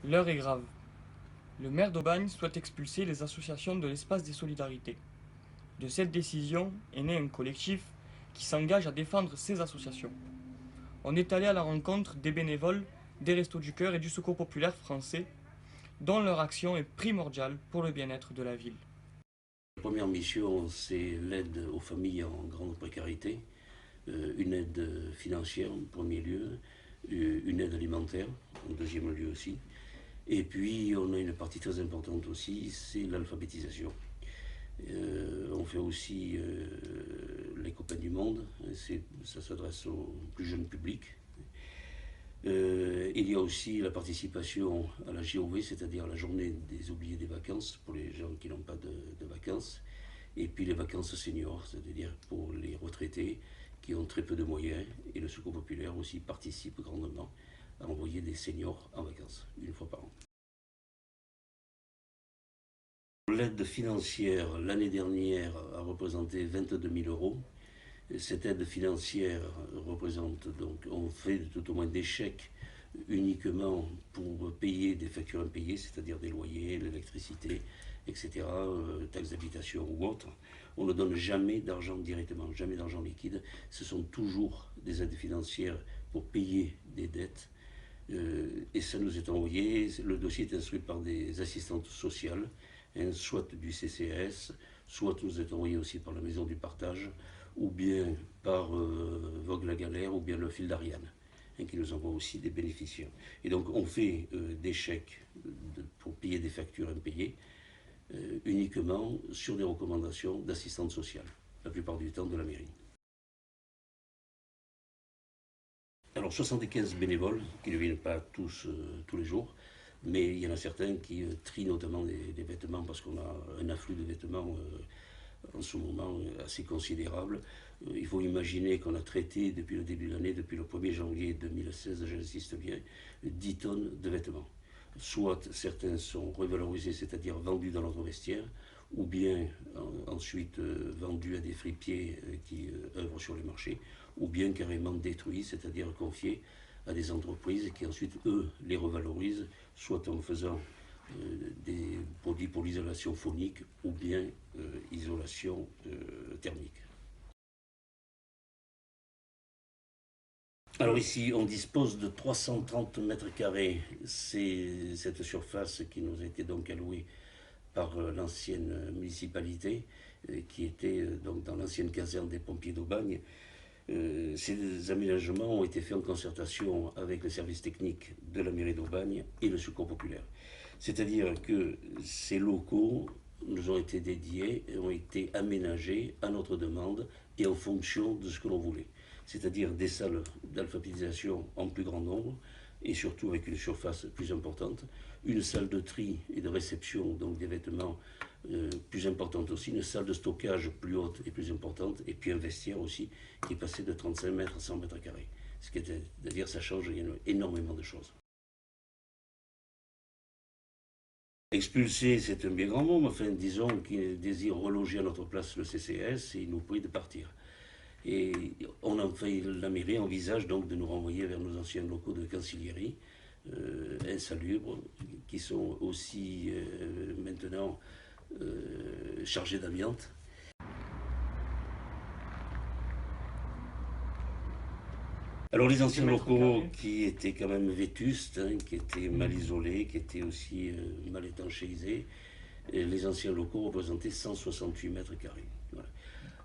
L'heure est grave. Le maire d'Aubagne souhaite expulser les associations de l'espace des solidarités. De cette décision est né un collectif qui s'engage à défendre ces associations. On est allé à la rencontre des bénévoles, des Restos du Cœur et du Secours populaire français, dont leur action est primordiale pour le bien-être de la ville. La première mission, c'est l'aide aux familles en grande précarité, une aide financière en premier lieu, une aide alimentaire en deuxième lieu aussi. Et puis, on a une partie très importante aussi, c'est l'alphabétisation. On fait aussi les copains du monde, ça s'adresse au plus jeune public. Il y a aussi la participation à la JOV, c'est-à-dire la journée des oubliés des vacances, pour les gens qui n'ont pas de vacances. Et puis les vacances seniors, c'est-à-dire pour les retraités qui ont très peu de moyens. Et le Secours populaire aussi participe grandement à envoyer des seniors en vacances, une fois par an. L'aide financière, l'année dernière, a représenté 22 000 euros. Cette aide financière représente donc, on fait tout au moins des chèques uniquement pour payer des factures impayées, c'est-à-dire des loyers, l'électricité, etc., taxes d'habitation ou autres. On ne donne jamais d'argent directement, jamais d'argent liquide. Ce sont toujours des aides financières pour payer des dettes. Et ça nous est envoyé. Le dossier est instruit par des assistantes sociales, soit du CCAS, soit nous est envoyé aussi par la Maison du Partage, ou bien par Vogue la Galère, ou bien le fil d'Ariane, qui nous envoie aussi des bénéficiaires. Et donc on fait des chèques pour payer des factures impayées, uniquement sur des recommandations d'assistantes sociales, la plupart du temps de la mairie. Alors 75 bénévoles, qui ne viennent pas tous les jours, mais il y en a certains qui trient notamment des vêtements, parce qu'on a un afflux de vêtements en ce moment assez considérable. Il faut imaginer qu'on a traité depuis le début de l'année, depuis le 1er janvier 2016, j'insiste bien, 10 tonnes de vêtements. Soit certains sont revalorisés, c'est-à-dire vendus dans notre vestiaire, ou bien ensuite vendus à des fripiers qui œuvrent sur les marchés, ou bien carrément détruits, c'est-à-dire confiés à des entreprises qui ensuite, eux, les revalorisent, soit en faisant des produits pour l'isolation phonique ou bien isolation thermique. Alors ici, on dispose de 330 mètres carrés. C'est cette surface qui nous a été donc allouée par l'ancienne municipalité, qui était donc dans l'ancienne caserne des pompiers d'Aubagne. Ces aménagements ont été faits en concertation avec les services techniques de la mairie d'Aubagne et le Secours populaire. C'est-à-dire que ces locaux nous ont été dédiés et ont été aménagés à notre demande et en fonction de ce que l'on voulait. C'est-à-dire des salles d'alphabétisation en plus grand nombre et surtout avec une surface plus importante, une salle de tri et de réception donc des vêtements plus importante aussi, une salle de stockage plus haute et plus importante, et puis un vestiaire aussi qui est passé de 35 mètres à 100 mètres carrés. C'est-à-dire ça change énormément de choses. Expulser, c'est un bien grand mot, mais enfin, disons qu'il désire reloger à notre place le CCS et il nous prie de partir. Et la mairie envisage donc de nous renvoyer vers nos anciens locaux de conciliérie, insalubres, qui sont aussi maintenant chargés d'amiante. Alors les anciens locaux qui étaient quand même vétustes, qui étaient mal isolés, qui étaient aussi mal étanchéisés, les anciens locaux représentaient 168 mètres carrés. Voilà.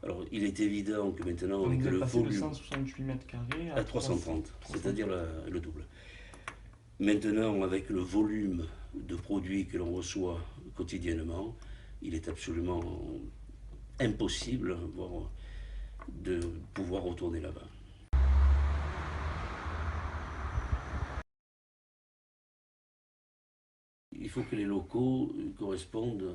Alors il est évident que maintenant Donc avec vous êtes le passé de volume 168 mètres carrés à 330, 330. c'est-à-dire le double. Maintenant avec le volume de produits que l'on reçoit quotidiennement, il est absolument impossible de pouvoir retourner là-bas. Il faut que les locaux correspondent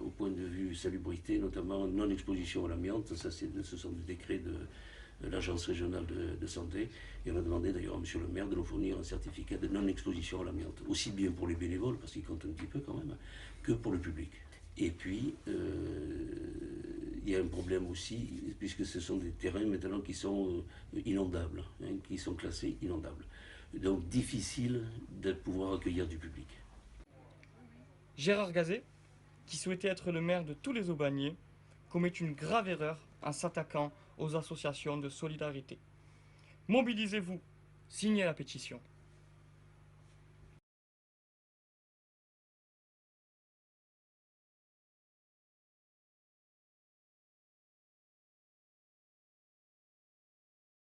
au point de vue salubrité, notamment non-exposition à l'amiante. Ça, ce sont des décrets de l'Agence régionale de santé. Et on a demandé d'ailleurs à M. le maire de nous fournir un certificat de non-exposition à l'amiante, aussi bien pour les bénévoles, parce qu'ils comptent un petit peu quand même, que pour le public. Et puis, il y a un problème aussi, puisque ce sont des terrains maintenant qui sont inondables, qui sont classés inondables. donc difficile de pouvoir accueillir du public. Gérard Gazet, qui souhaitait être le maire de tous les Aubagnais, commet une grave erreur en s'attaquant aux associations de solidarité. Mobilisez-vous, signez la pétition.